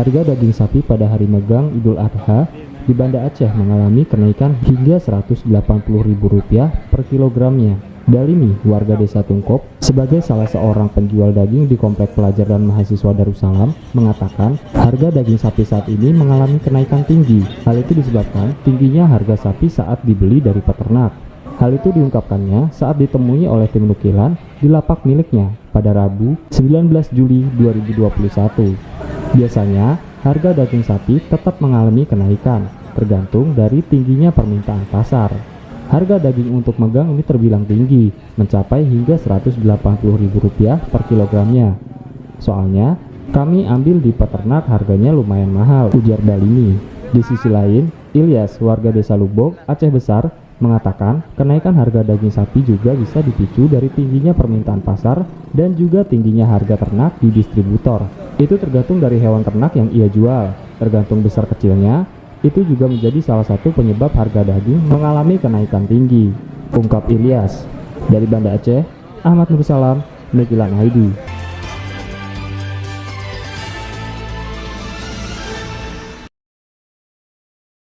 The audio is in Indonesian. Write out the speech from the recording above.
Harga daging sapi pada hari megang Idul Adha di Banda Aceh mengalami kenaikan hingga Rp180.000 per kilogramnya. Dalimi, warga desa Tungkop, sebagai salah seorang penjual daging di Komplek Pelajar dan Mahasiswa Darussalam, mengatakan harga daging sapi saat ini mengalami kenaikan tinggi. Hal itu disebabkan tingginya harga sapi saat dibeli dari peternak. Hal itu diungkapkannya saat ditemui oleh tim nukilan di lapak miliknya pada Rabu 19 Juli 2021. Biasanya, harga daging sapi tetap mengalami kenaikan, tergantung dari tingginya permintaan pasar. Harga daging untuk megang ini terbilang tinggi, mencapai hingga Rp180.000 per kilogramnya. Soalnya, kami ambil di peternak harganya lumayan mahal, ujar Dalimi. Di sisi lain, Ilyas, warga desa Lubog, Aceh Besar, mengatakan kenaikan harga daging sapi juga bisa dipicu dari tingginya permintaan pasar dan juga tingginya harga ternak di distributor. Itu tergantung dari hewan ternak yang ia jual, tergantung besar kecilnya. Itu juga menjadi salah satu penyebab harga daging mengalami kenaikan tinggi, ungkap Ilyas. Dari Banda Aceh, Ahmad Nursalam, Nukilan ID.